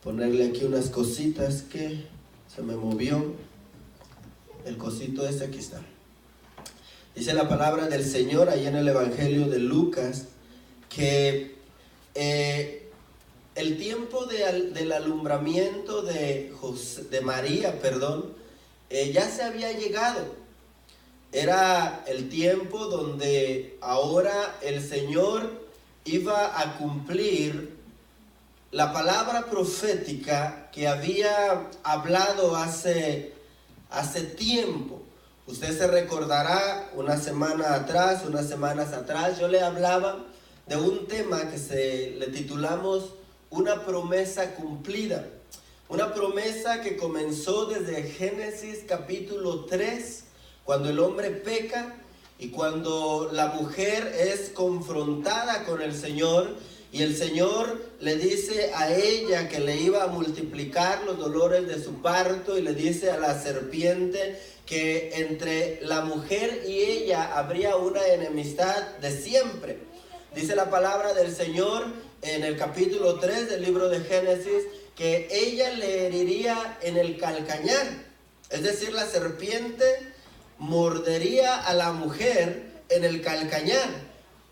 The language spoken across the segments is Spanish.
ponerle aquí unas cositas que se me movió. El cosito este aquí está. Dice la palabra del Señor ahí en el Evangelio de Lucas que el tiempo del alumbramiento de María, ya se había llegado. Era el tiempo donde ahora el Señor iba a cumplir la palabra profética que había hablado hace tiempo. Usted se recordará unas semanas atrás, yo le hablaba de un tema que le titulamos Una promesa cumplida. Una promesa que comenzó desde Génesis capítulo 3, cuando el hombre peca y cuando la mujer es confrontada con el Señor, y el Señor le dice a ella que le iba a multiplicar los dolores de su parto, y le dice a la serpiente que entre la mujer y ella habría una enemistad de siempre. Dice la palabra del Señor en el capítulo 3 del libro de Génesis que ella le heriría en el calcañar. Es decir, la serpiente mordería a la mujer en el calcañar.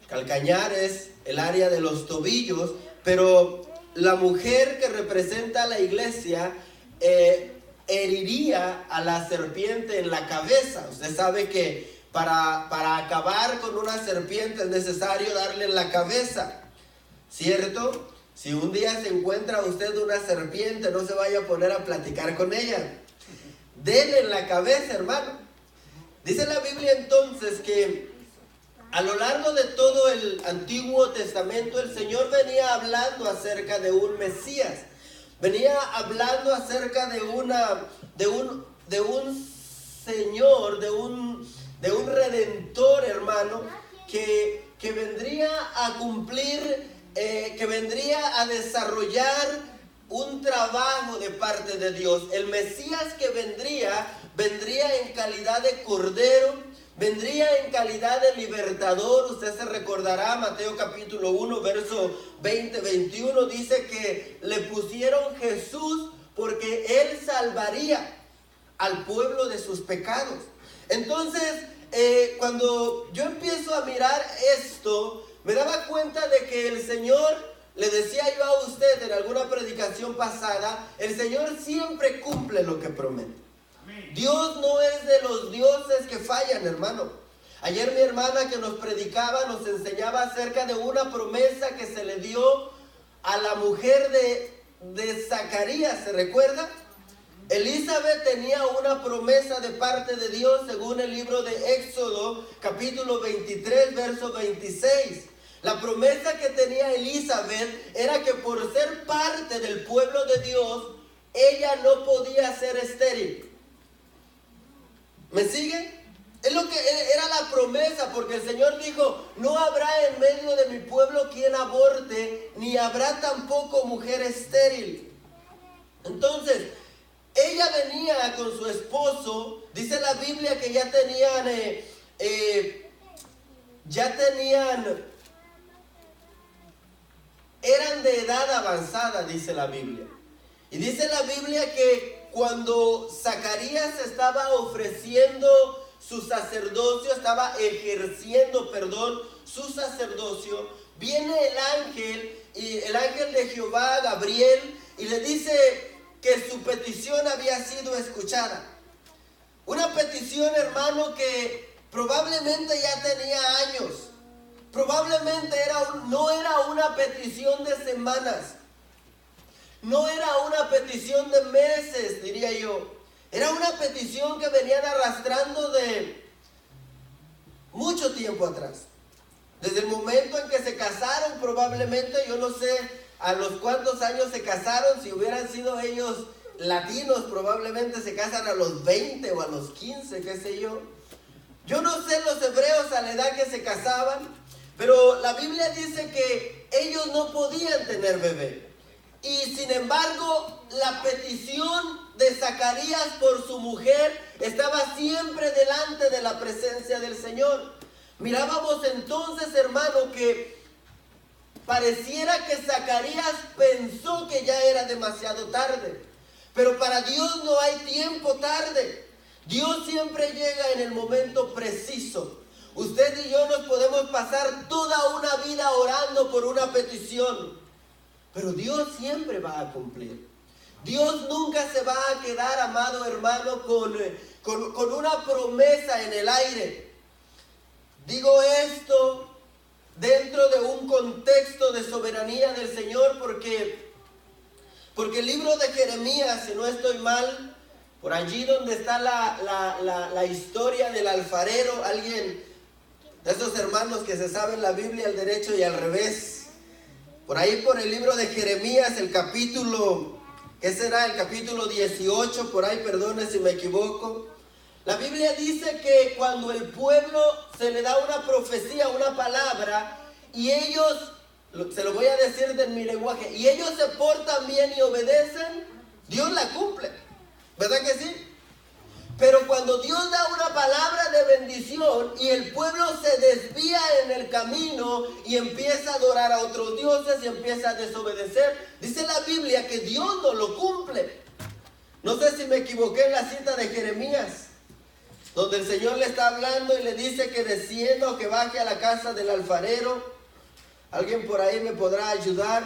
El calcañar es el área de los tobillos, pero la mujer que representa a la iglesia heriría a la serpiente en la cabeza. Usted sabe que para acabar con una serpiente es necesario darle en la cabeza, ¿cierto? Si un día se encuentra usted una serpiente, no se vaya a poner a platicar con ella. Dele en la cabeza, hermano. Dice la Biblia entonces que a lo largo de todo el Antiguo Testamento el Señor venía hablando acerca de un Mesías. Venía hablando acerca de un Señor, de un Redentor, hermano, que vendría a cumplir, que vendría a desarrollar un trabajo de parte de Dios. El Mesías que vendría en calidad de Cordero, vendría en calidad de libertador. Usted se recordará, Mateo capítulo 1, verso 20-21, dice que le pusieron Jesús porque Él salvaría al pueblo de sus pecados. Entonces, cuando yo empiezo a mirar esto, me daba cuenta de que el Señor, le decía yo a usted en alguna predicación pasada, el Señor siempre cumple lo que promete. Dios no es de los dioses que fallan, hermano. Ayer mi hermana que nos predicaba nos enseñaba acerca de una promesa que se le dio a la mujer de Zacarías, ¿se recuerda? Elizabeth tenía una promesa de parte de Dios según el libro de Éxodo, capítulo 23, verso 26. La promesa que tenía Elizabeth era que por ser parte del pueblo de Dios, ella no podía ser estéril. ¿Me sigue? Es lo que era la promesa, porque el Señor dijo, no habrá en medio de mi pueblo quien aborte, ni habrá tampoco mujer estéril. Entonces, ella venía con su esposo, dice la Biblia que ya tenían, eran de edad avanzada, dice la Biblia. Y dice la Biblia que cuando Zacarías estaba ofreciendo su sacerdocio, estaba ejerciendo, su sacerdocio, viene el ángel de Jehová, Gabriel, y le dice que su petición había sido escuchada. Una petición, hermano, que probablemente ya tenía años. Probablemente no era una petición de semanas. No era una petición de meses, diría yo. Era una petición que venían arrastrando de mucho tiempo atrás. Desde el momento en que se casaron, probablemente, yo no sé a los cuántos años se casaron. Si hubieran sido ellos latinos, probablemente se casan a los 20 o a los 15, qué sé yo. Yo no sé los hebreos a la edad que se casaban, pero la Biblia dice que ellos no podían tener bebé. Y sin embargo, la petición de Zacarías por su mujer estaba siempre delante de la presencia del Señor. Mirábamos entonces, hermano, que pareciera que Zacarías pensó que ya era demasiado tarde. Pero para Dios no hay tiempo tarde. Dios siempre llega en el momento preciso. Usted y yo nos podemos pasar toda una vida orando por una petición, pero Dios siempre va a cumplir. Dios nunca se va a quedar, amado hermano, con una promesa en el aire. Digo esto dentro de un contexto de soberanía del Señor, porque el libro de Jeremías, si no estoy mal, por allí donde está la historia del alfarero, alguien de esos hermanos que se saben la Biblia al derecho y al revés, por ahí por el libro de Jeremías, el capítulo, ¿qué será? El capítulo 18, por ahí, perdone si me equivoco. La Biblia dice que cuando el pueblo se le da una profecía, una palabra, y ellos, se lo voy a decir en mi lenguaje, y ellos se portan bien y obedecen, Dios la cumple. ¿Verdad que sí? Pero cuando Dios da una palabra de bendición y el pueblo se desvía en el camino y empieza a adorar a otros dioses y empieza a desobedecer, dice la Biblia que Dios no lo cumple. No sé si me equivoqué en la cita de Jeremías, donde el Señor le está hablando y le dice que descienda o que baje a la casa del alfarero. ¿Alguien por ahí me podrá ayudar?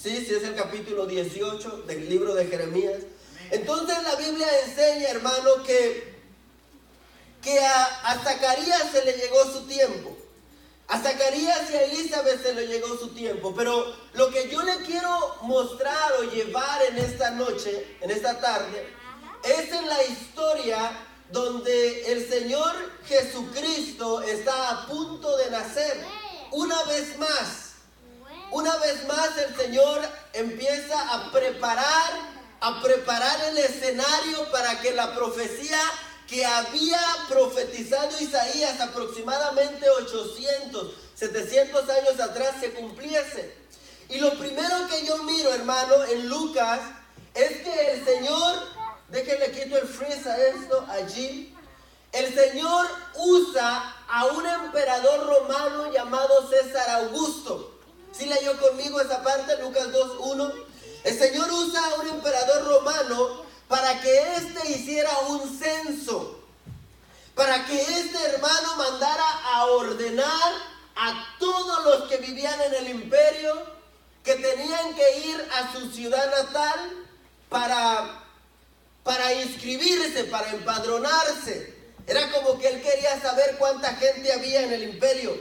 Sí, es el capítulo 18 del libro de Jeremías. Entonces la Biblia enseña, hermano, que a Zacarías se le llegó su tiempo. A Zacarías y a Elizabeth se le llegó su tiempo. Pero lo que yo le quiero mostrar o llevar en esta noche, en esta tarde, es en la historia donde el Señor Jesucristo está a punto de nacer. Una vez más el Señor empieza a preparar el escenario para que la profecía que había profetizado Isaías aproximadamente 700 años atrás se cumpliese. Y lo primero que yo miro, hermano, en Lucas, es que el Señor, déjenle quito el freeze a esto allí, el Señor usa a un emperador romano llamado César Augusto. ¿Sí leyó conmigo esa parte, Lucas 2:1? El Señor usa a un emperador romano para que éste hiciera un censo, para que este hermano mandara a ordenar a todos los que vivían en el imperio que tenían que ir a su ciudad natal para inscribirse, para empadronarse. Era como que él quería saber cuánta gente había en el imperio.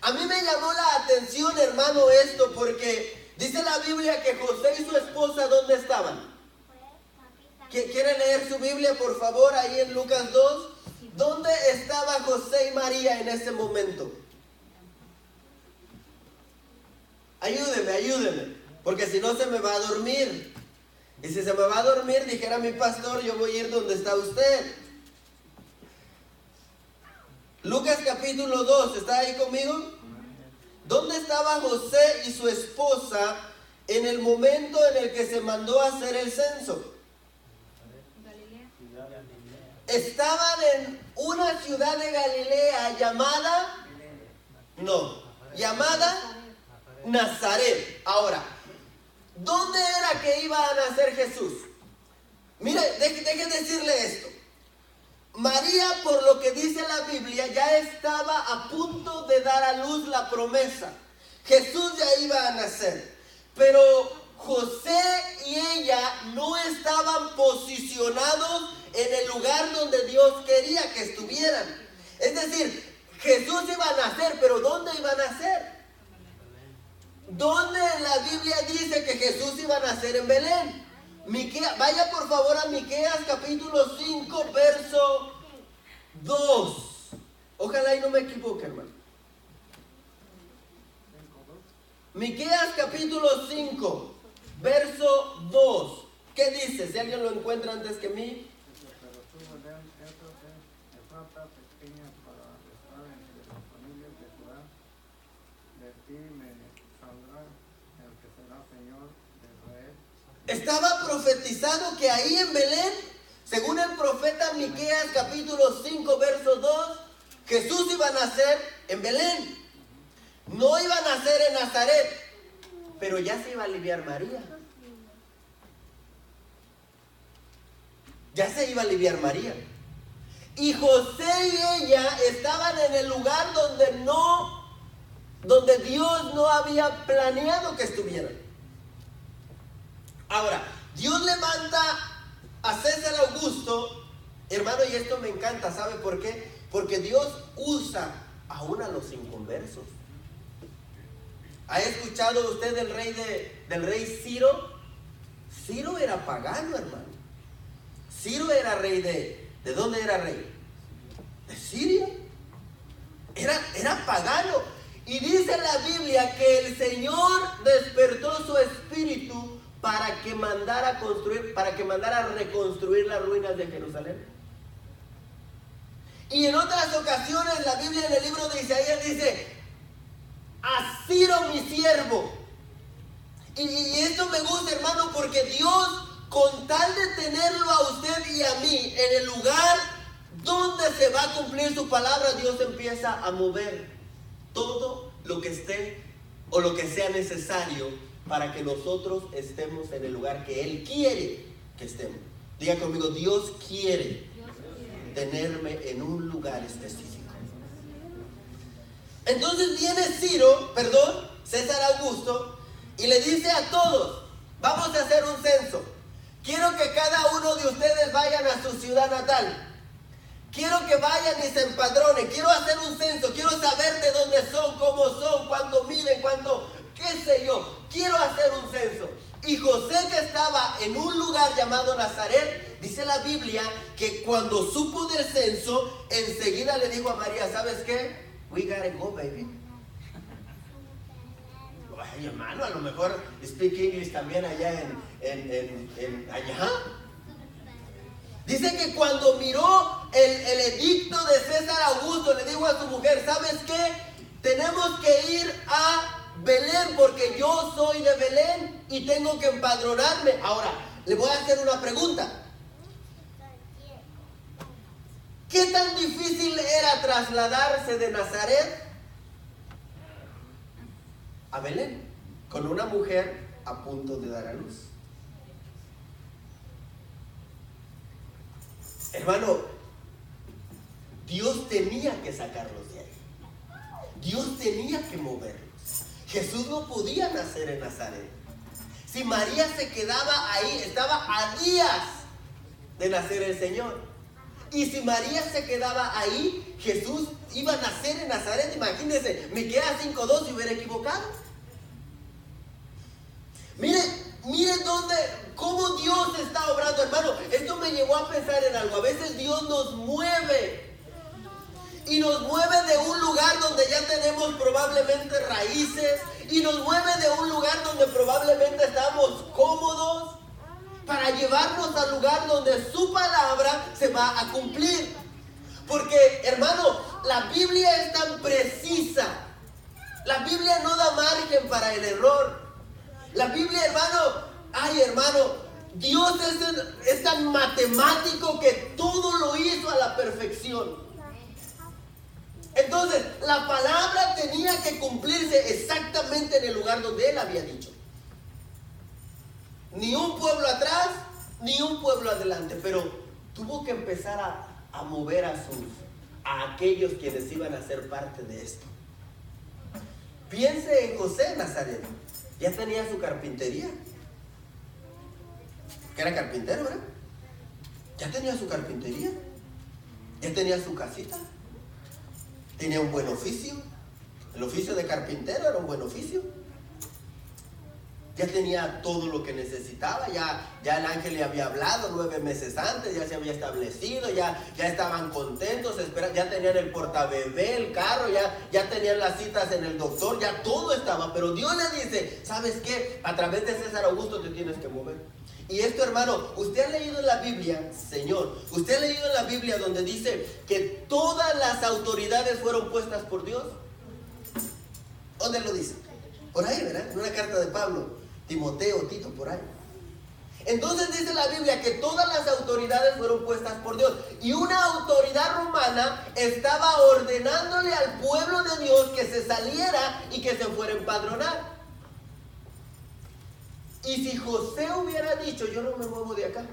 A mí me llamó la atención, hermano, esto, porque dice la Biblia que José y su esposa, ¿dónde estaban? ¿Quiere leer su Biblia, por favor, ahí en Lucas 2? ¿Dónde estaba José y María en ese momento? Ayúdeme, porque si no se me va a dormir. Y si se me va a dormir, dijera mi pastor, yo voy a ir donde está usted. Lucas capítulo 2, ¿está ahí conmigo? ¿Dónde estaba José y su esposa en el momento en el que se mandó a hacer el censo? Estaban en una ciudad de Galilea llamada Nazaret. Ahora, ¿dónde era que iba a nacer Jesús? Mire, deje decirle esto. María, por lo que dice la Biblia, ya estaba a punto de dar a luz la promesa. Jesús ya iba a nacer. Pero José y ella no estaban posicionados en el lugar donde Dios quería que estuvieran. Es decir, Jesús iba a nacer, pero ¿dónde iba a nacer? ¿Dónde la Biblia dice que Jesús iba a nacer? En Belén. Vaya por favor a Miqueas capítulo 5, verso 2. Ojalá y no me equivoque, hermano. Miqueas capítulo 5, verso 2. ¿Qué dice? Si alguien lo encuentra antes que mí. Estaba profetizado que ahí en Belén, según el profeta Miqueas capítulo 5 verso 2, Jesús iba a nacer en Belén. no iba a nacer en Nazaret, pero ya se iba a aliviar María. Ya se iba a aliviar María. Y José y ella estaban en el lugar donde Dios no había planeado que estuvieran. Ahora, Dios le manda a César Augusto, hermano, y esto me encanta, ¿sabe por qué? Porque Dios usa aún a los inconversos. ¿Ha escuchado usted del rey Ciro? Ciro era pagano, hermano. Ciro era rey ¿de dónde era rey? De Siria. Era pagano. Y dice la Biblia que el Señor despertó su espíritu para que mandara a reconstruir las ruinas de Jerusalén. Y en otras ocasiones la Biblia en el libro de Isaías dice: a Ciro mi siervo. Y esto me gusta, hermano, porque Dios, con tal de tenerlo a usted y a mí en el lugar donde se va a cumplir su palabra, Dios empieza a mover todo lo que esté o lo que sea necesario para que nosotros estemos en el lugar que Él quiere que estemos. Diga conmigo: Dios quiere tenerme en un lugar específico. Entonces viene César Augusto, y le dice a todos: vamos a hacer un censo. Quiero que cada uno de ustedes vayan a su ciudad natal. Quiero que vayan y se empadronen. Quiero hacer un censo. Quiero saber de dónde son, cómo son, cuánto miden, qué sé yo. Quiero hacer un censo. Y José, que estaba en un lugar llamado Nazaret, dice la Biblia que cuando supo del censo, enseguida le dijo a María: ¿sabes qué? We gotta go, baby. Ay, hermano, a lo mejor speak English también allá allá. Dice que cuando miró el edicto de César Augusto, le dijo a su mujer: ¿sabes qué? Tenemos que ir a Belén, porque yo soy de Belén y tengo que empadronarme. Ahora, le voy a hacer una pregunta. ¿Qué tan difícil era trasladarse de Nazaret a Belén con una mujer a punto de dar a luz? Hermano, Dios tenía que sacarlos de ahí. Dios tenía que moverlos. Jesús no podía nacer en Nazaret. Si María se quedaba ahí, estaba a días de nacer el Señor. Y si María se quedaba ahí, Jesús iba a nacer en Nazaret. Imagínense, me queda 5:2 si hubiera equivocado. Mire cómo Dios está obrando, hermano. Esto me llevó a pensar en algo. A veces Dios nos mueve. Y nos mueve de un lugar donde ya tenemos probablemente raíces. Y nos mueve de un lugar donde probablemente estamos cómodos, para llevarnos al lugar donde su palabra se va a cumplir. Porque, hermano, la Biblia es tan precisa. La Biblia no da margen para el error. La Biblia, hermano, Dios es tan matemático que todo lo hizo a la perfección. Entonces, la palabra tenía que cumplirse exactamente en el lugar donde Él había dicho. Ni un pueblo atrás, ni un pueblo adelante. Pero tuvo que empezar a mover a aquellos quienes iban a ser parte de esto. Piense en José Nazaret. Ya tenía su carpintería. Que era carpintero, ¿verdad? Ya tenía su carpintería. Ya tenía su casita. Tenía un buen oficio. El oficio de carpintero era un buen oficio. Ya tenía todo lo que necesitaba. Ya el ángel le había hablado 9 meses antes. Ya se había establecido. Ya estaban contentos. Ya tenían el portabebé, el carro. Ya tenían las citas en el doctor. Ya todo estaba. Pero Dios le dice: ¿sabes qué? A través de César Augusto te tienes que mover. Y esto, hermano, usted ha leído en la Biblia, Señor, usted ha leído en la Biblia donde dice que todas las autoridades fueron puestas por Dios. ¿Dónde lo dice? Por ahí, ¿verdad? En una carta de Pablo, Timoteo, Tito, por ahí. Entonces dice la Biblia que todas las autoridades fueron puestas por Dios. Y una autoridad romana estaba ordenándole al pueblo de Dios que se saliera y que se fuera a empadronar. Y si José hubiera dicho, yo no me muevo de acá.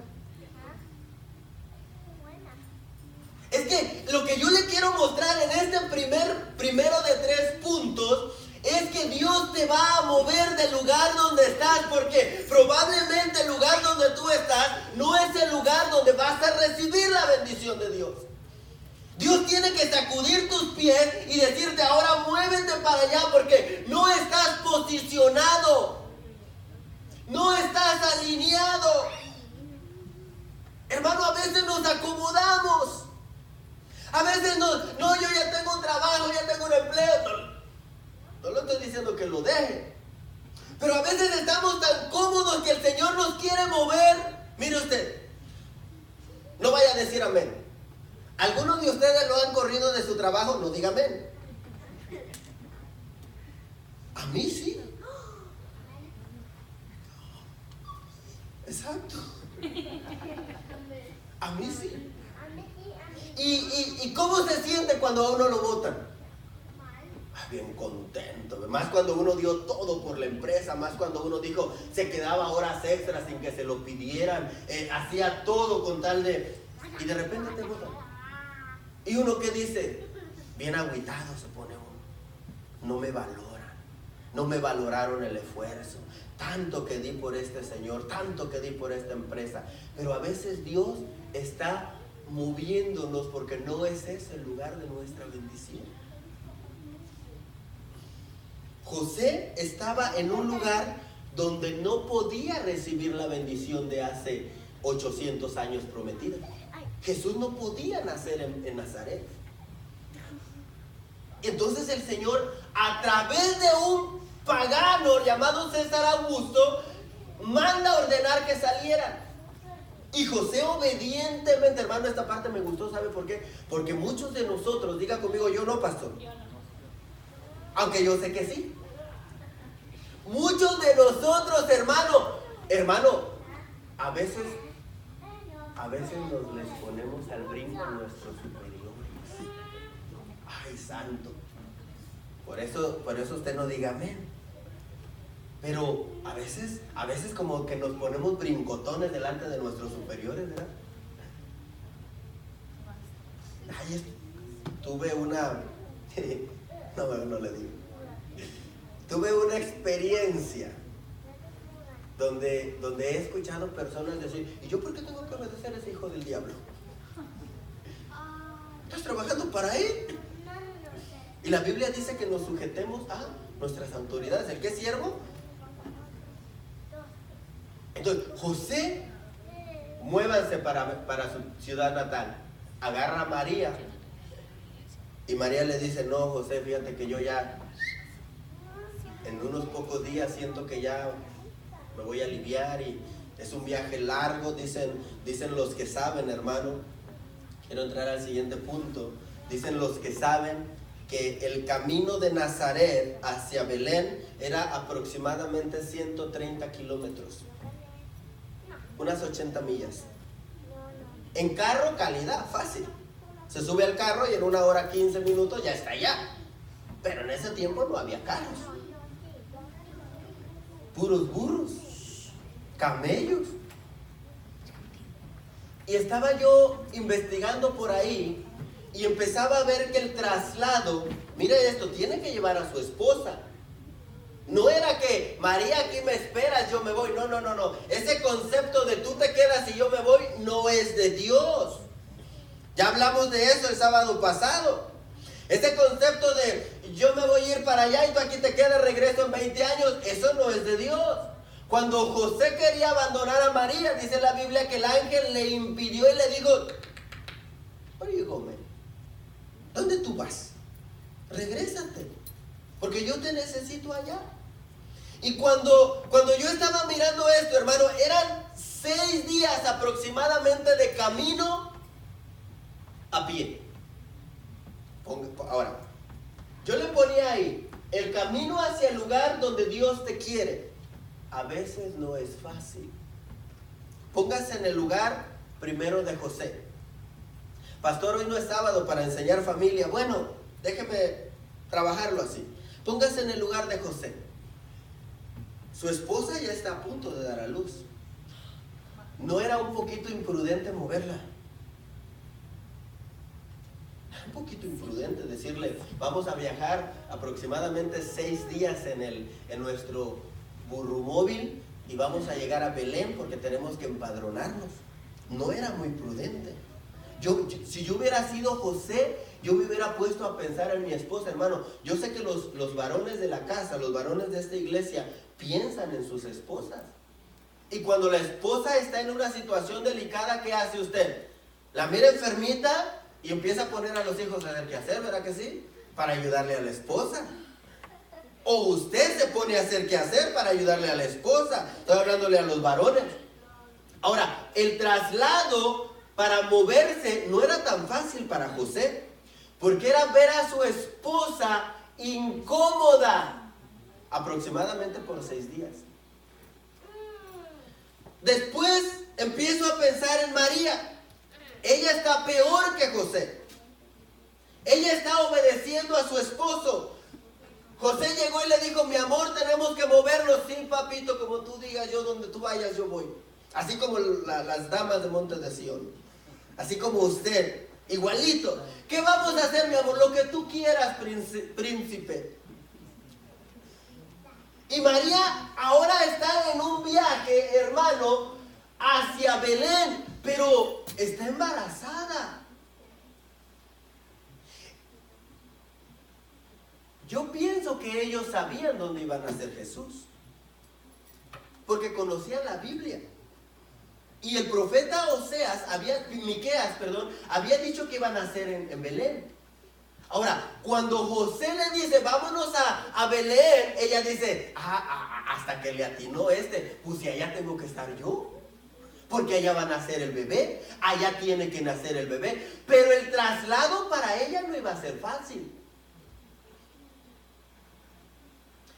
Es que lo que yo le quiero mostrar en este primero de 3 puntos es que Dios te va a mover del lugar donde estás, porque probablemente el lugar donde tú estás no es el lugar donde vas a recibir la bendición de Dios. Dios tiene que sacudir tus pies y decirte, ahora muévete para allá, porque no estás posicionado, no estás alineado. Hermano, a veces nos acomodamos. A veces no, yo ya tengo un trabajo, ya tengo un empleo. No le estoy diciendo que lo deje. Pero a veces estamos tan cómodos que el Señor nos quiere mover. Mire usted, no vaya a decir amén. ¿Algunos de ustedes lo han corrido de su trabajo? No diga amén. A mí sí. Exacto. A mí sí. ¿Y cómo se siente cuando a uno lo botan? Bien contento, más cuando uno dio todo por la empresa, más cuando uno dijo, se quedaba horas extras sin que se lo pidieran, hacía todo con tal de, y de repente te botan. Y uno que dice, bien agüitado se pone uno, no me valoran, no me valoraron el esfuerzo, tanto que di por este señor, tanto que di por esta empresa. Pero a veces Dios está moviéndonos porque no es ese el lugar de nuestra bendición. José estaba en un lugar donde no podía recibir la bendición de hace 800 años prometida. Jesús no podía nacer en Nazaret. Entonces el Señor, a través de un pagano llamado César Augusto, manda a ordenar que salieran. Y José obedientemente, hermano, esta parte me gustó, ¿sabe por qué? Porque muchos de nosotros, diga conmigo, yo no, pastor. Aunque yo sé que sí. Muchos de nosotros, hermano, a veces nos les ponemos al brinco a nuestros superiores. Ay, santo. Por eso usted no diga amén. Pero a veces como que nos ponemos brincotones delante de nuestros superiores, ¿verdad? Ay, tuve una... no le digo. Tuve una experiencia donde he escuchado personas decir, ¿y yo por qué tengo que obedecer a ese hijo del diablo? ¿Estás trabajando para él? Y la Biblia dice que nos sujetemos a nuestras autoridades. ¿El que es siervo? Entonces, José, muévanse para su ciudad natal. Agarra a María. Y María le dice, no, José, fíjate que yo ya en unos pocos días siento que ya me voy a aliviar y es un viaje largo, dicen los que saben, hermano. Quiero entrar al siguiente punto. Dicen los que saben que el camino de Nazaret hacia Belén era aproximadamente 130 kilómetros. Unas 80 millas. En carro, calidad, fácil. Se sube al carro y en 1 hora 15 minutos ya está allá. Pero en ese tiempo no había carros. Puros burros, camellos. Y estaba yo investigando por ahí y empezaba a ver que el traslado, mire esto, tiene que llevar a su esposa. No era que, María, aquí me esperas, yo me voy. No. Ese concepto de tú te quedas y yo me voy no es de Dios. Ya hablamos de eso el sábado pasado. Ese concepto de yo me voy a ir para allá y tú aquí te quedas, regreso en 20 años, eso no es de Dios. Cuando José quería abandonar a María, dice la Biblia que el ángel le impidió y le dijo, oye, Gómez, ¿dónde tú vas? Regrésate, porque yo te necesito allá. Y cuando yo estaba mirando esto, hermano, eran 6 días aproximadamente de camino a pie. Ahora, yo le ponía ahí, el camino hacia el lugar donde Dios te quiere, a veces no es fácil. Póngase en el lugar primero de José. Pastor, hoy no es sábado para enseñar familia. Bueno, déjeme trabajarlo así. Póngase en el lugar de José. Su esposa ya está a punto de dar a luz. ¿No era un poquito imprudente moverla? Un poquito imprudente decirle, vamos a viajar aproximadamente 6 días en nuestro burrumóvil y vamos a llegar a Belén porque tenemos que empadronarnos. No era muy prudente. Si yo hubiera sido José, yo me hubiera puesto a pensar en mi esposa, hermano. Yo sé que los varones de la casa, los varones de esta iglesia, piensan en sus esposas. Y cuando la esposa está en una situación delicada, ¿qué hace usted? La mira enfermita y empieza a poner a los hijos a hacer qué hacer, ¿verdad que sí? Para ayudarle a la esposa. O usted se pone a hacer qué hacer para ayudarle a la esposa. Estoy hablándole a los varones. Ahora, el traslado para moverse no era tan fácil para José, porque era ver a su esposa incómoda, aproximadamente por 6 días. Después empiezo a pensar en María. Ella está peor que José. Ella está obedeciendo a su esposo. José llegó y le dijo, mi amor, tenemos que movernos. Sí, papito, como tú digas, yo donde tú vayas, yo voy. Así como las damas de Montes de Sión. Así como usted, igualito. ¿Qué vamos a hacer, mi amor? Lo que tú quieras, príncipe. Y María ahora está en un viaje, hermano, hacia Belén, pero está embarazada. Yo pienso que ellos sabían dónde iba a nacer Jesús, porque conocían la Biblia. Y el profeta Miqueas, había dicho que iba a nacer en Belén. Ahora, cuando José le dice, vámonos a Belén, ella dice, hasta que le atinó pues si allá tengo que estar yo, porque allá va a nacer el bebé, allá tiene que nacer el bebé, pero el traslado para ella no iba a ser fácil.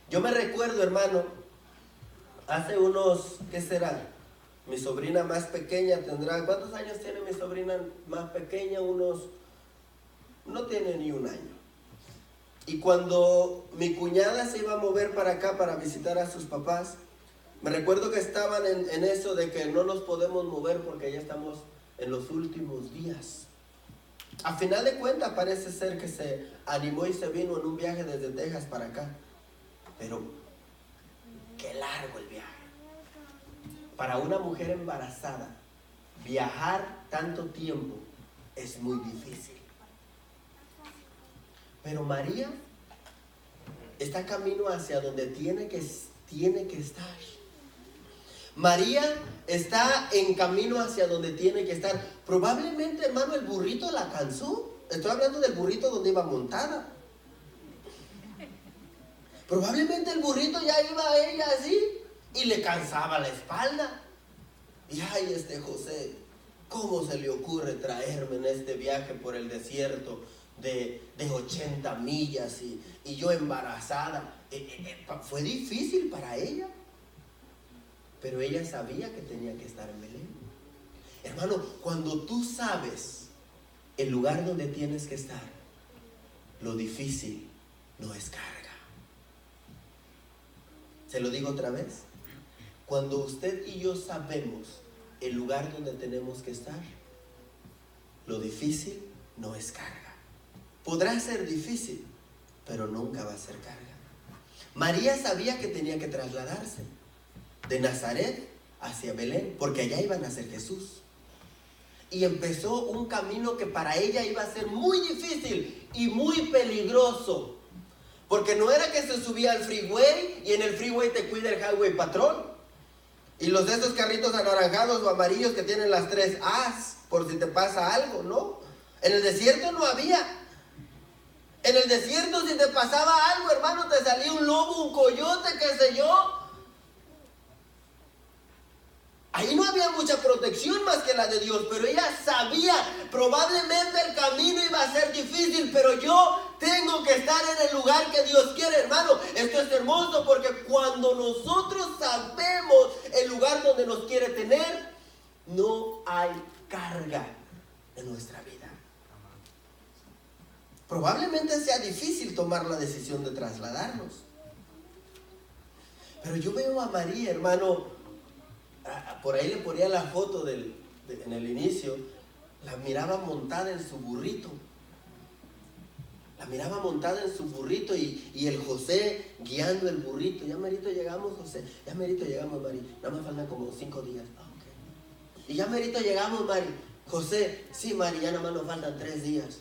Yo me recuerdo, hermano, hace unos, ¿qué será? Mi sobrina más pequeña tendrá, ¿cuántos años tiene mi sobrina más pequeña? No tiene ni 1 año. Y cuando mi cuñada se iba a mover para acá para visitar a sus papás, me recuerdo que estaban en eso de que no nos podemos mover porque ya estamos en los últimos días. A final de cuentas parece ser que se animó y se vino en un viaje desde Texas para acá. Pero qué largo el viaje. Para una mujer embarazada, viajar tanto tiempo es muy difícil. Pero María está camino hacia donde tiene que estar. María está en camino hacia donde tiene que estar. Probablemente, hermano, el burrito la cansó. Estoy hablando del burrito donde iba montada. Probablemente el burrito ya iba a ella así y le cansaba la espalda. Y ay, José, ¿cómo se le ocurre traerme en este viaje por el desierto de 80 millas y yo embarazada? Fue difícil para ella, pero ella sabía que tenía que estar en Belén. Hermano, cuando tú sabes el lugar donde tienes que estar, lo difícil no es carga. Se lo digo otra vez. Cuando usted y yo sabemos el lugar donde tenemos que estar, lo difícil no es carga. Podrá ser difícil, pero nunca va a ser carga. María sabía que tenía que trasladarse de Nazaret hacia Belén, porque allá iba a nacer Jesús. Y empezó un camino que para ella iba a ser muy difícil y muy peligroso. Porque no era que se subía al freeway y en el freeway te cuida el highway patrol. Y los de esos carritos anaranjados o amarillos que tienen las 3 A's, por si te pasa algo, ¿no? En el desierto no había. En el desierto si te pasaba algo, hermano, te salía un lobo, un coyote, qué sé yo. Ahí no había mucha protección más que la de Dios, pero ella sabía, probablemente el camino iba a ser difícil, pero yo tengo que estar en el lugar que Dios quiere, hermano. Esto es hermoso porque cuando nosotros sabemos el lugar donde nos quiere tener, no hay carga en nuestra vida. Probablemente sea difícil tomar la decisión de trasladarnos. Pero yo veo a María, hermano, por ahí le ponía la foto en el inicio, la miraba montada en su burrito. La miraba montada en su burrito y el José guiando el burrito. Ya merito llegamos, José. Ya merito llegamos, Mari. Nada más faltan como 5 días. Okay. Y ya merito llegamos, Mari. José, sí, Mari, ya nada más nos faltan 3 días.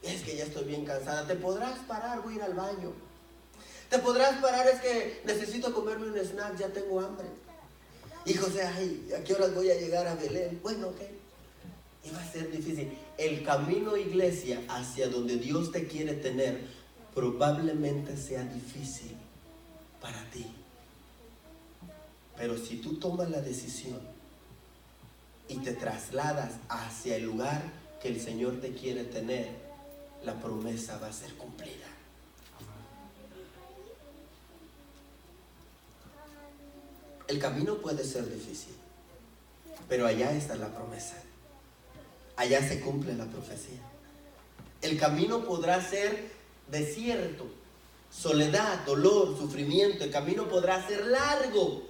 Es que ya estoy bien cansada. ¿Te podrás parar? Voy a ir al baño. ¿Te podrás parar? Es que necesito comerme un snack, ya tengo hambre. Y José, ay, ¿a qué horas voy a llegar a Belén? Bueno, ok. Y va a ser difícil. El camino, iglesia, hacia donde Dios te quiere tener, probablemente sea difícil para ti. Pero si tú tomas la decisión y te trasladas hacia el lugar que el Señor te quiere tener, la promesa va a ser cumplida. El camino puede ser difícil, pero allá está la promesa. Allá se cumple la profecía. El camino podrá ser desierto, soledad, dolor, sufrimiento. El camino podrá ser largo.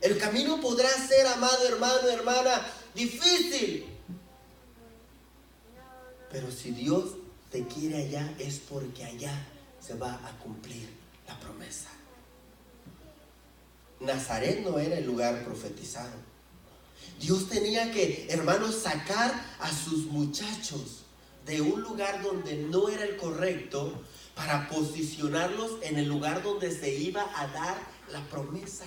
El camino podrá ser, amado hermano, hermana, difícil. Pero si Dios te quiere allá, es porque allá se va a cumplir la promesa. Nazaret no era el lugar profetizado. Dios tenía que, hermanos, sacar a sus muchachos de un lugar donde no era el correcto para posicionarlos en el lugar donde se iba a dar la promesa.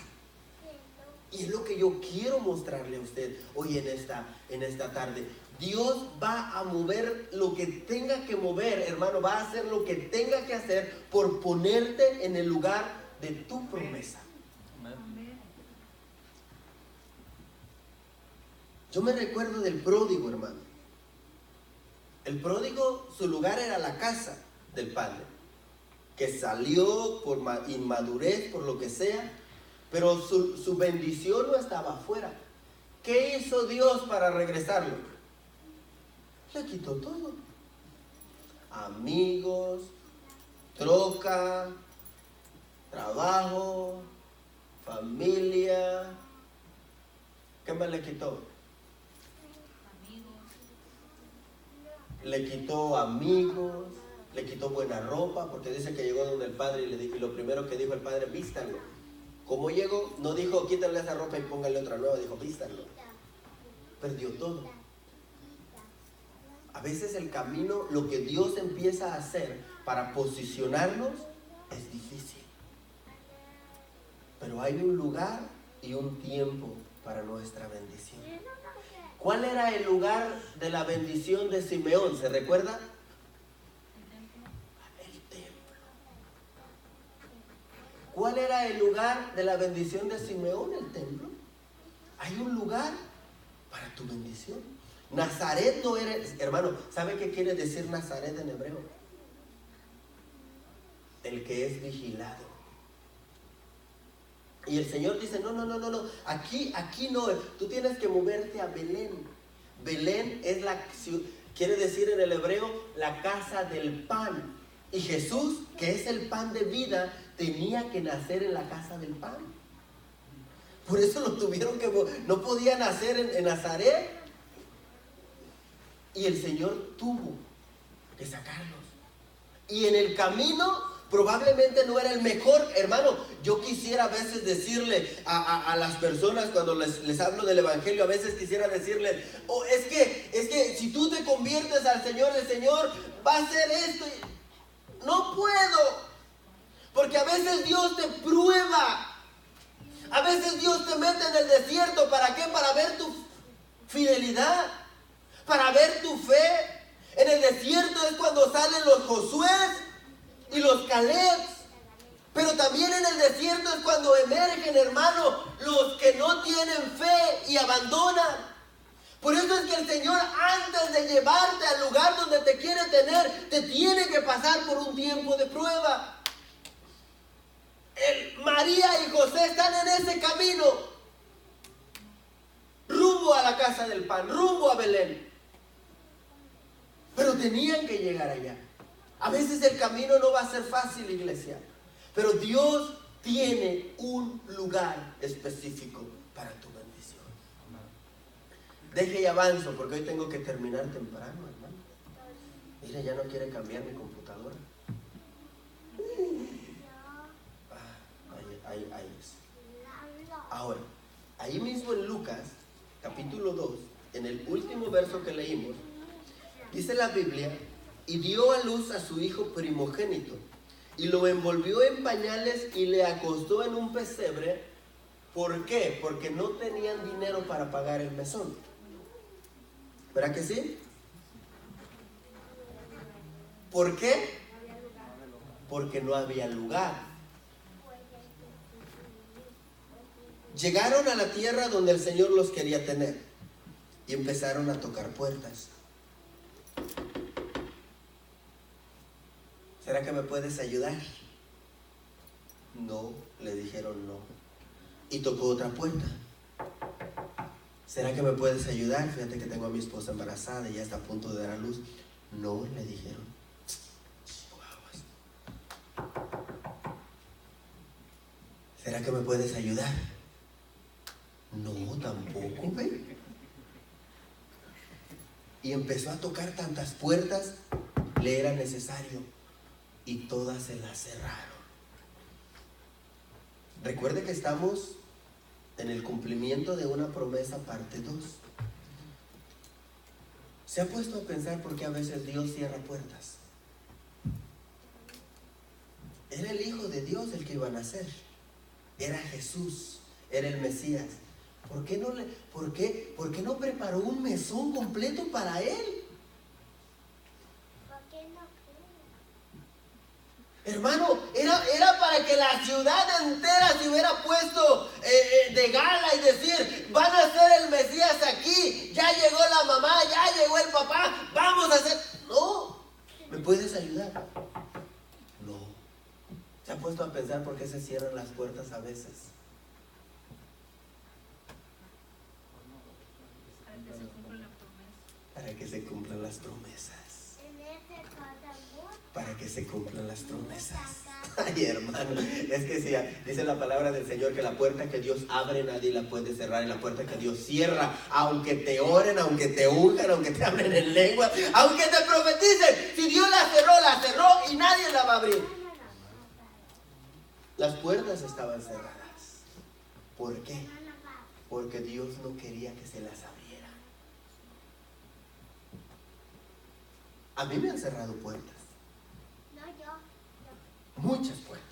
Y es lo que yo quiero mostrarle a usted hoy en esta tarde. Dios va a mover lo que tenga que mover, hermano, va a hacer lo que tenga que hacer por ponerte en el lugar de tu promesa. Yo me recuerdo del pródigo, hermano. El pródigo, su lugar era la casa del padre, que salió por inmadurez, por lo que sea, pero su bendición no estaba afuera. ¿Qué hizo Dios para regresarlo? Le quitó todo. Amigos, troca, trabajo, familia. ¿Qué más le quitó? Le quitó amigos, le quitó buena ropa, porque dice que llegó donde el padre y le dijo, y lo primero que dijo el padre, vístanlo. ¿Cómo llegó? No dijo, quítale esa ropa y póngale otra nueva, dijo, vístanlo. Perdió todo. A veces el camino, lo que Dios empieza a hacer para posicionarnos, es difícil. Pero hay un lugar y un tiempo para nuestra bendición. ¿Cuál era el lugar de la bendición de Simeón? ¿Se recuerda? El templo. ¿Cuál era el lugar de la bendición de Simeón? El templo. Hay un lugar para tu bendición. Nazaret no era, hermano, ¿sabe qué quiere decir Nazaret en hebreo? El que es vigilado. Y el Señor dice, no, aquí no, tú tienes que moverte a Belén. Belén es quiere decir en el hebreo, la casa del pan. Y Jesús, que es el pan de vida, tenía que nacer en la casa del pan. Por eso lo tuvieron que, no podía nacer en Nazaret. Y el Señor tuvo que sacarlos. Y en el camino probablemente no era el mejor, hermano. Yo quisiera a veces decirle a las personas cuando les hablo del evangelio, a veces quisiera decirles, es que si tú te conviertes al Señor, el Señor va a hacer esto. No puedo, porque a veces Dios te prueba, a veces Dios te mete en el desierto. ¿Para qué? Para ver tu fidelidad, para ver tu fe. En el desierto es cuando salen los Josué y los Caleb, pero también en el desierto es cuando emergen, hermano, los que no tienen fe y abandonan. Por eso es que el Señor, antes de llevarte al lugar donde te quiere tener, te tiene que pasar por un tiempo de prueba. María y José están en ese camino rumbo a la casa del pan, rumbo a Belén. Pero tenían que llegar allá. A veces el camino no va a ser fácil, iglesia, pero Dios tiene un lugar específico para tu bendición. Deje y avanzo porque hoy tengo que terminar temprano, hermano. Mire, ya no quiere cambiar mi computadora. Ahí es. Ahora, ahí mismo en Lucas, capítulo 2, en el último verso que leímos, dice la Biblia: y dio a luz a su hijo primogénito, y lo envolvió en pañales y le acostó en un pesebre. ¿Por qué? Porque no tenían dinero para pagar el mesón. ¿Verdad que sí? ¿Por qué? Porque no había lugar. Llegaron a la tierra donde el Señor los quería tener y empezaron a tocar puertas. ¿Será que me puedes ayudar? No, le dijeron no. Y tocó otra puerta. ¿Será que me puedes ayudar? Fíjate que tengo a mi esposa embarazada y ya está a punto de dar a luz. No, le dijeron. ¿Será que me puedes ayudar? No, tampoco, ¿ve? Y empezó a tocar tantas puertas, le era necesario, y todas se las cerraron. Recuerde que estamos en el cumplimiento de una promesa parte 2. ¿Se ha puesto a pensar por qué a veces Dios cierra puertas? Era el Hijo de Dios el que iba a nacer. Era Jesús, era el Mesías. ¿Por qué no preparó un mesón completo para él? Hermano, era para que la ciudad entera se hubiera puesto de gala y decir: van a ser el Mesías aquí, ya llegó la mamá, ya llegó el papá, vamos a hacer. No, ¿me puedes ayudar? No. ¿Se ha puesto a pensar por qué se cierran las puertas a veces? Para que se cumplan las promesas. Para que se cumplan las promesas. Ay, hermano, es que sí, dice la palabra del Señor que la puerta que Dios abre nadie la puede cerrar, y la puerta que Dios cierra, aunque te oren, aunque te unjan, aunque te hablen en lengua, aunque te profeticen, si Dios la cerró y nadie la va a abrir. Las puertas estaban cerradas. ¿Por qué? Porque Dios no quería que se las abriera. A mí me han cerrado puertas. Muchas puertas.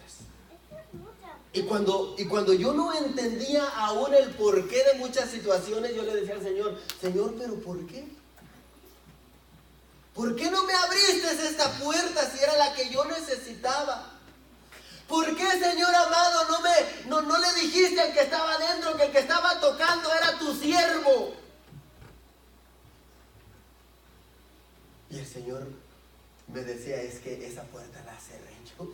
Y cuando yo no entendía aún el porqué de muchas situaciones, yo le decía al Señor: Señor, ¿pero por qué? ¿Por qué no me abriste esta puerta si era la que yo necesitaba? ¿Por qué, Señor amado, no le dijiste al que estaba adentro que el que estaba tocando era tu siervo? Y el Señor me decía: es que esa puerta la cerré yo.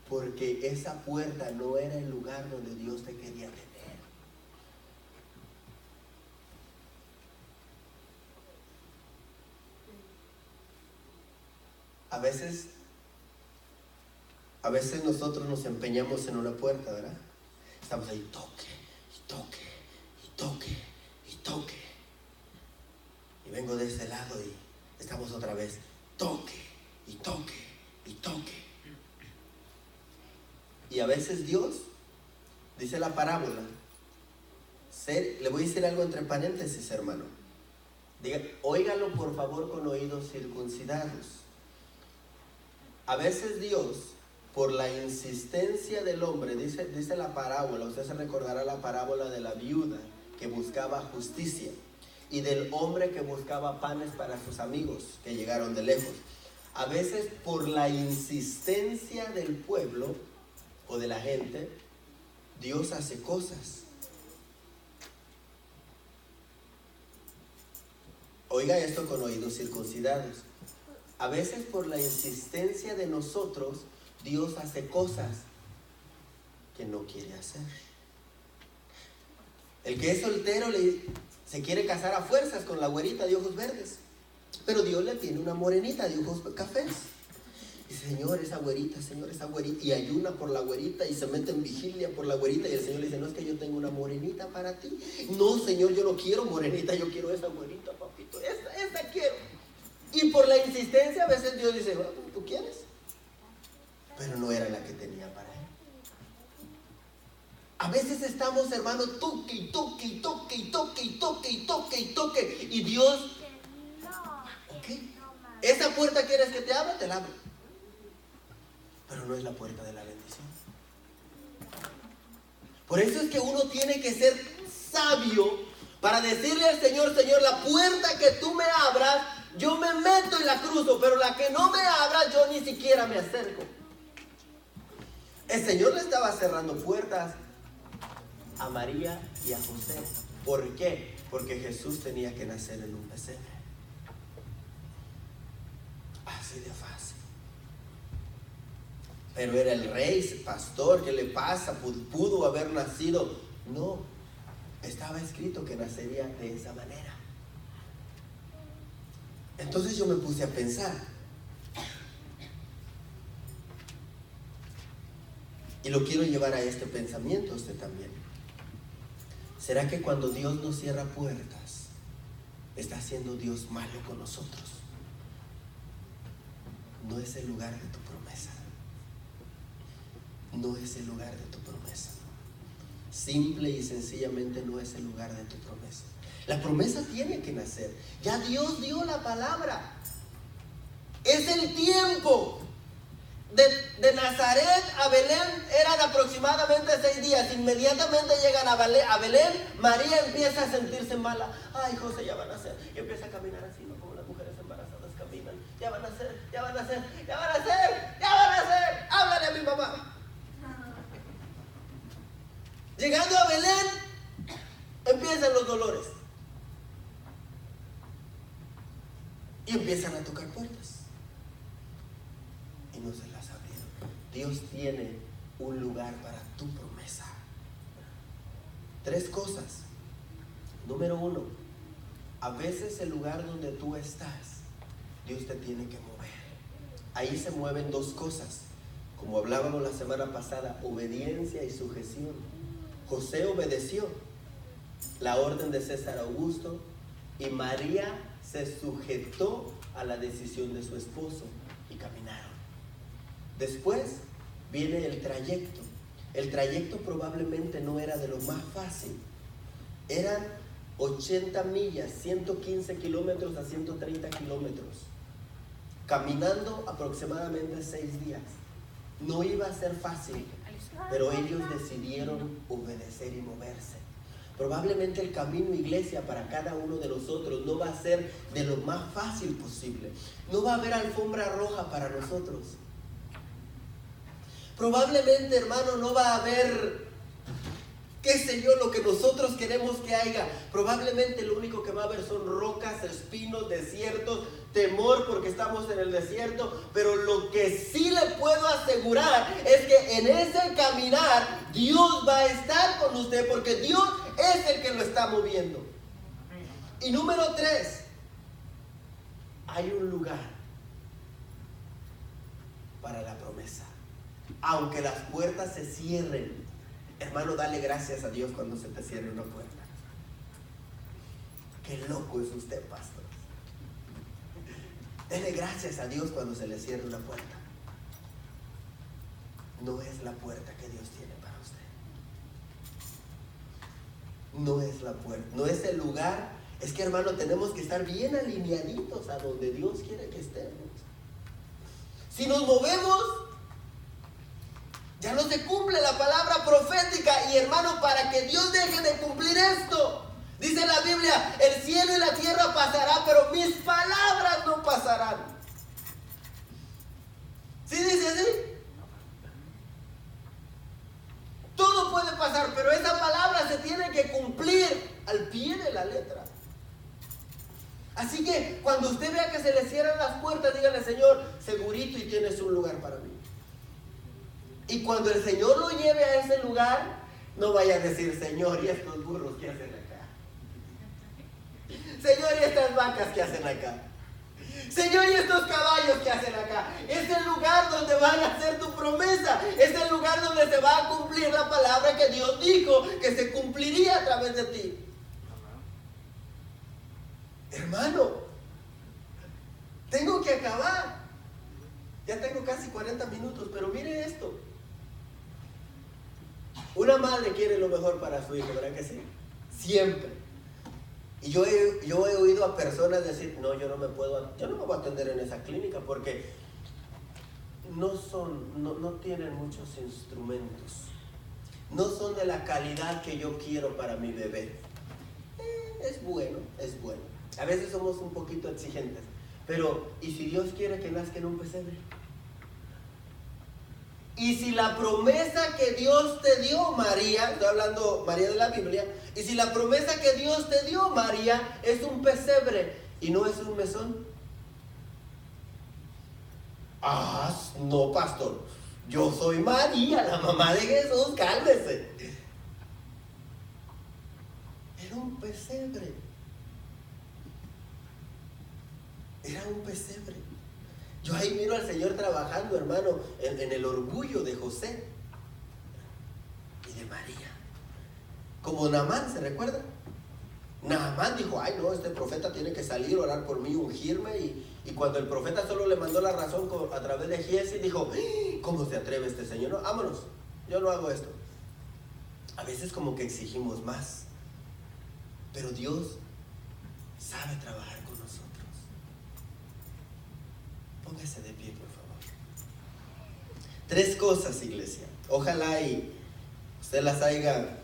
Porque esa puerta no era el lugar donde Dios te quería tener. A veces nosotros nos empeñamos en una puerta, ¿verdad? Estamos ahí, toque, y toque, y toque, y toque. Y vengo de ese lado y estamos otra vez, toque, y toque, y toque. Y a veces Dios, dice la parábola, le voy a decir algo entre paréntesis, hermano. Diga, óigalo por favor con oídos circuncidados. A veces Dios, por la insistencia del hombre, dice la parábola, usted se recordará la parábola de la viuda que buscaba justicia y del hombre que buscaba panes para sus amigos que llegaron de lejos. A veces por la insistencia del pueblo o de la gente, Dios hace cosas. Oiga esto con oídos circuncidados. A veces por la insistencia de nosotros, Dios hace cosas que no quiere hacer. El que es soltero se quiere casar a fuerzas con la güerita de ojos verdes. Pero Dios le tiene una morenita de ojos cafés. Y Señor, esa güerita, y ayuna por la güerita y se mete en vigilia por la güerita. Y el Señor le dice, no, es que yo tengo una morenita para ti. No, Señor, yo no quiero morenita, yo quiero esa güerita, papito, esta quiero. Y por la insistencia a veces Dios dice, bueno, ¿tú quieres? Pero no era la que tenía para él. A veces estamos, hermano, toque y toque y toque y toque y toque y toque y toque. Y Dios, ok, esa puerta quieres que te abra, te la abro. Pero no es la puerta de la bendición. Por eso es que uno tiene que ser sabio para decirle al Señor, Señor, la puerta que tú me abras, yo me meto y la cruzo, pero la que no me abra, yo ni siquiera me acerco. El Señor le estaba cerrando puertas a María y a José. ¿Por qué? Porque Jesús tenía que nacer en un pesebre. Así de fácil. Pero era el rey, pastor, ¿qué le pasa? ¿Pudo haber nacido? No, estaba escrito que nacería de esa manera. Entonces yo me puse a pensar. Y lo quiero llevar a este pensamiento, usted también. ¿Será que cuando Dios nos cierra puertas, está siendo Dios malo con nosotros? No es el lugar de tu promesa. No es el lugar de tu promesa. Simple y sencillamente no es el lugar de tu promesa. La promesa tiene que nacer. Ya Dios dio la palabra. Es el tiempo. De Nazaret a Belén eran aproximadamente 6 días. Inmediatamente llegan a Belén. María empieza a sentirse mala. Ay, José, ya van a nacer. Y empieza a caminar así, ¿no? Como las mujeres embarazadas caminan. Ya van a nacer, ya van a nacer, ya van a nacer, ya van a nacer. Háblale a mi mamá. Llegando a Belén, empiezan los dolores. Y empiezan a tocar puertas. Y no se las abrieron. Dios tiene un lugar para tu promesa. 3 cosas. Número 1, a veces el lugar donde tú estás, Dios te tiene que mover. Ahí se mueven 2 cosas. Como hablábamos la semana pasada, obediencia y sujeción. José obedeció la orden de César Augusto y María se sujetó a la decisión de su esposo y caminaron. Después viene el trayecto. El trayecto probablemente no era de lo más fácil. Eran 80 millas, 115 kilómetros a 130 kilómetros. Caminando aproximadamente 6 días. No iba a ser fácil, pero ellos decidieron obedecer y moverse. Probablemente el camino, iglesia, para cada uno de nosotros no va a ser de lo más fácil posible. No va a haber alfombra roja para nosotros. Probablemente, hermano, no va a haber, qué sé yo, lo que nosotros queremos que haya. Probablemente lo único que va a haber son rocas, espinos, desiertos, temor porque estamos en el desierto. Pero lo que sí le puedo asegurar es que en ese caminar Dios va a estar con usted, porque Dios es el que lo está moviendo. Y número 3, hay un lugar para la promesa. Aunque las puertas se cierren, hermano, dale gracias a Dios cuando se te cierre una puerta. Qué loco es usted, pastor. Dele gracias a Dios cuando se le cierre una puerta. No es la puerta que Dios tiene para usted. No es la puerta, no es el lugar. Es que, hermano, tenemos que estar bien alineaditos a donde Dios quiere que estemos. Si nos movemos, ya no se cumple la palabra profética. Y, hermano, para que Dios deje de cumplir esto, dice la Biblia, el cielo y la tierra pasarán, pero mis palabras no pasarán. ¿Sí dice así? Todo puede pasar, pero esa palabra se tiene que cumplir al pie de la letra. Así que cuando usted vea que se le cierran las puertas, dígale: Señor, segurito y tienes un lugar para mí. Y cuando el Señor lo lleve a ese lugar, No vaya a decir, Señor, ¿y estos burros qué hacen acá? Señor, ¿y estas vacas qué hacen acá? Señor, ¿y estos caballos qué hacen acá? Es el lugar donde van a hacer tu promesa. Es el lugar donde se va a cumplir la palabra que Dios dijo que se cumpliría a través de ti. Hermano, tengo que acabar. Ya tengo casi 40 minutos, pero mire esto. Una madre quiere lo mejor para su hijo, ¿verdad que sí? Siempre. Y yo he oído a personas decir, no, yo no me voy a atender en esa clínica porque no tienen muchos instrumentos. No son de la calidad que yo quiero para mi bebé. Es bueno. A veces somos un poquito exigentes. Pero, ¿y si Dios quiere que nazca en un pesebre? Y si la promesa que Dios te dio, María, estoy hablando María de la Biblia, y si la promesa que Dios te dio, María, es un pesebre y no es un mesón. No, pastor, yo soy María, la mamá de Jesús, cálmese. Era un pesebre. Era un pesebre. Yo ahí miro al Señor trabajando, hermano, en el orgullo de José y de María. Como Naamán, ¿se recuerda? Naamán dijo, ay no, este profeta tiene que salir, orar por mí, ungirme. Y cuando el profeta solo le mandó la razón a través de Giesi, dijo, ¿cómo se atreve este señor? No, vámonos, yo no hago esto. A veces como que exigimos más, pero Dios sabe trabajar con nosotros. Póngase de pie, por favor. 3 cosas, iglesia. Ojalá y usted las haya